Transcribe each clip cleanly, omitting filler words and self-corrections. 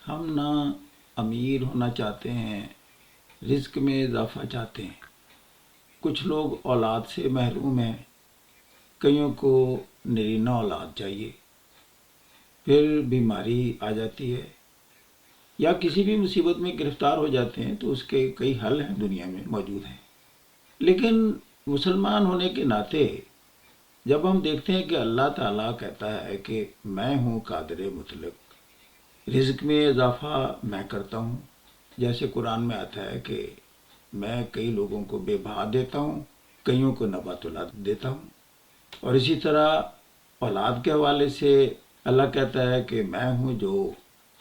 ہم نہ امیر ہونا چاہتے ہیں، رزق میں اضافہ چاہتے ہیں۔ کچھ لوگ اولاد سے محروم ہیں، کئیوں کو نرینہ اولاد چاہیے، پھر بیماری آ جاتی ہے یا کسی بھی مصیبت میں گرفتار ہو جاتے ہیں تو اس کے کئی حل ہیں، دنیا میں موجود ہیں۔ لیکن مسلمان ہونے کے ناطے جب ہم دیکھتے ہیں کہ اللہ تعالیٰ کہتا ہے کہ میں ہوں قادر مطلق، رزق میں اضافہ میں کرتا ہوں، جیسے قرآن میں آتا ہے کہ میں کئی لوگوں کو بے بہا دیتا ہوں، کئیوں کو نبات اولاد دیتا ہوں۔ اور اسی طرح اولاد کے حوالے سے اللہ کہتا ہے کہ میں ہوں جو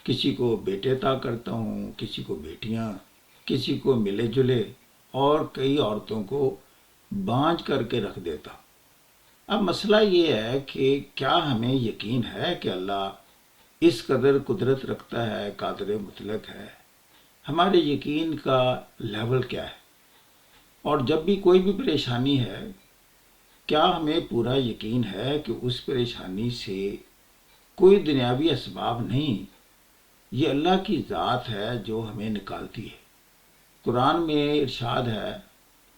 کسی کو بیٹے عطا کرتا ہوں، کسی کو بیٹیاں، کسی کو ملے جلے، اور کئی عورتوں کو بانجھ کر کے رکھ دیتا ہوں۔ اب مسئلہ یہ ہے کہ کیا ہمیں یقین ہے کہ اللہ اس قدر قدرت رکھتا ہے، قادر مطلق ہے؟ ہمارے یقین کا لیول کیا ہے؟ اور جب بھی کوئی بھی پریشانی ہے، کیا ہمیں پورا یقین ہے کہ اس پریشانی سے کوئی دنیاوی اسباب نہیں، یہ اللہ کی ذات ہے جو ہمیں نکالتی ہے؟ قرآن میں ارشاد ہے،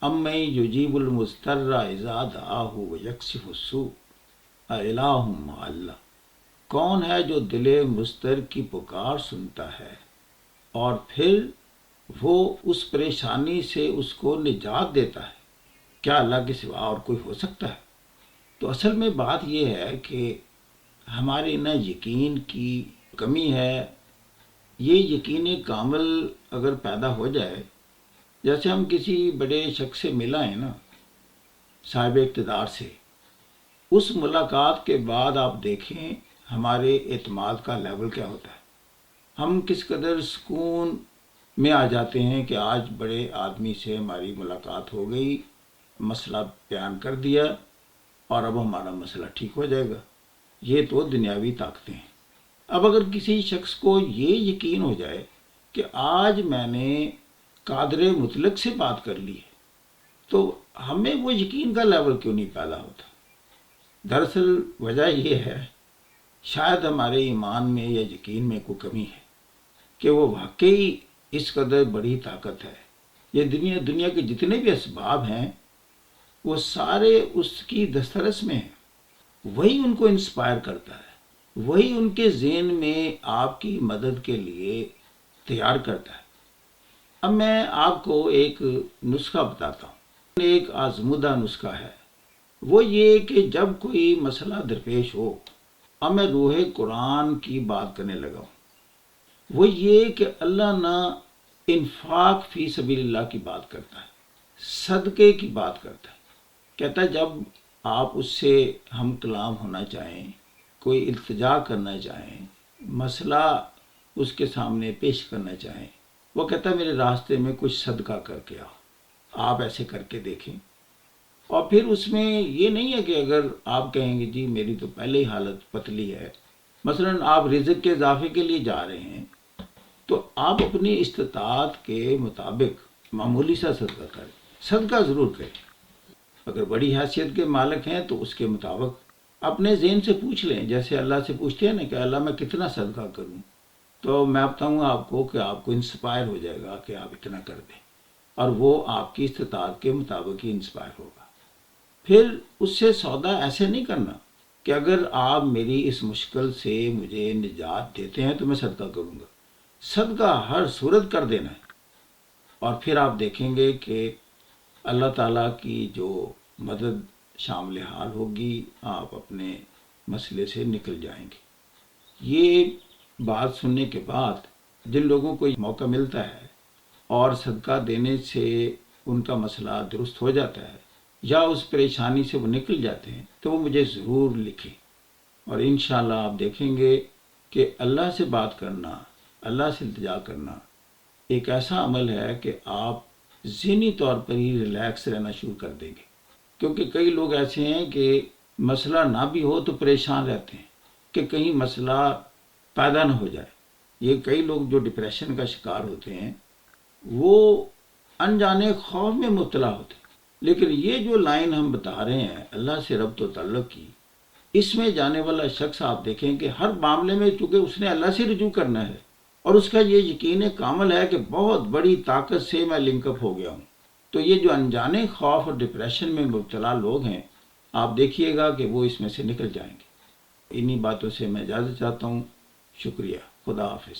اَمَّن یجیب المضطر اذا دعاہ ویکشف السوء اَإِلٰہٌ مع اللہ، کون ہے جو دل مضطر کی پکار سنتا ہے اور پھر وہ اس پریشانی سے اس کو نجات دیتا ہے؟ کیا اللہ کے سوا اور کوئی ہو سکتا ہے؟ تو اصل میں بات یہ ہے کہ ہمارے نہ یقین کی کمی ہے۔ یہ یقین کامل اگر پیدا ہو جائے، جیسے ہم کسی بڑے شخص سے ملا ہیں نا، صاحب اقتدار سے، اس ملاقات کے بعد آپ دیکھیں ہمارے اعتماد کا لیول کیا ہوتا ہے۔ ہم کس قدر سکون میں آ جاتے ہیں کہ آج بڑے آدمی سے ہماری ملاقات ہو گئی، مسئلہ بیان کر دیا اور اب ہمارا مسئلہ ٹھیک ہو جائے گا۔ یہ تو دنیاوی طاقتیں ہیں۔ اب اگر کسی شخص کو یہ یقین ہو جائے کہ آج میں نے قادر مطلق سے بات کر لی ہے، تو ہمیں وہ یقین کا لیول کیوں نہیں پیدا ہوتا؟ دراصل وجہ یہ ہے، شاید ہمارے ایمان میں یا یقین میں کوئی کمی ہے کہ وہ واقعی اس قدر بڑی طاقت ہے۔ یہ دنیا کے جتنے بھی اسباب ہیں وہ سارے اس کی دسترس میں ہیں، وہی ان کو انسپائر کرتا ہے، وہی ان کے ذہن میں آپ کی مدد کے لیے تیار کرتا ہے۔ اب میں آپ کو ایک نسخہ بتاتا ہوں، ایک آزمودہ نسخہ ہے۔ وہ یہ کہ جب کوئی مسئلہ درپیش ہو، اب میں روح قرآن کی بات کرنے لگا ہوں، وہ یہ کہ اللہ نہ انفاق فی سبیل اللہ کی بات کرتا ہے، صدقے کی بات کرتا ہے۔ کہتا ہے جب آپ اس سے ہم کلام ہونا چاہیں، کوئی التجا کرنا چاہیں، مسئلہ اس کے سامنے پیش کرنا چاہیں، وہ کہتا ہے میرے راستے میں کچھ صدقہ کر کے آؤ۔ آپ ایسے کر کے دیکھیں۔ اور پھر اس میں یہ نہیں ہے کہ اگر آپ کہیں گے جی میری تو پہلے ہی حالت پتلی ہے، مثلا آپ رزق کے اضافے کے لیے جا رہے ہیں، تو آپ اپنی استطاعت کے مطابق معمولی سا صدقہ کریں، صدقہ ضرور کریں۔ اگر بڑی حیثیت کے مالک ہیں تو اس کے مطابق اپنے ذہن سے پوچھ لیں، جیسے اللہ سے پوچھتے ہیں نا کہ اللہ میں کتنا صدقہ کروں، تو میں بتاؤں گا آپ کو کہ آپ کو انسپائر ہو جائے گا کہ آپ اتنا کر دیں، اور وہ آپ کی استطاعت کے مطابق ہی انسپائر ہوگا۔ پھر اس سے سودا ایسے نہیں کرنا کہ اگر آپ میری اس مشکل سے مجھے نجات دیتے ہیں تو میں صدقہ کروں گا، صدقہ ہر صورت کر دینا ہے۔ اور پھر آپ دیکھیں گے کہ اللہ تعالیٰ کی جو مدد شامل حال ہوگی، آپ اپنے مسئلے سے نکل جائیں گے۔ یہ بات سننے کے بعد جن لوگوں کو موقع ملتا ہے اور صدقہ دینے سے ان کا مسئلہ درست ہو جاتا ہے یا اس پریشانی سے وہ نکل جاتے ہیں، تو وہ مجھے ضرور لکھیں، اور انشاءاللہ آپ دیکھیں گے کہ اللہ سے بات کرنا، اللہ سے التجا کرنا ایک ایسا عمل ہے کہ آپ ذہنی طور پر ہی ریلیکس رہنا شروع کر دیں گے۔ کیونکہ کئی لوگ ایسے ہیں کہ مسئلہ نہ بھی ہو تو پریشان رہتے ہیں کہ کہیں مسئلہ پیدا نہ ہو جائے۔ یہ کئی لوگ جو ڈپریشن کا شکار ہوتے ہیں وہ انجانے خوف میں مبتلا ہوتے ہیں۔ لیکن یہ جو لائن ہم بتا رہے ہیں اللہ سے ربط و تعلق کی، اس میں جانے والا شخص آپ دیکھیں کہ ہر معاملے میں چونکہ اس نے اللہ سے رجوع کرنا ہے، اور اس کا یہ یقین کامل ہے کہ بہت بڑی طاقت سے میں لنک اپ ہو گیا ہوں۔ تو یہ جو انجانے خوف اور ڈپریشن میں مبتلا لوگ ہیں، آپ دیکھیے گا کہ وہ اس میں سے نکل جائیں گے۔ انہی باتوں سے میں اجازت چاہتا ہوں۔ شکریہ۔ خدا حافظ۔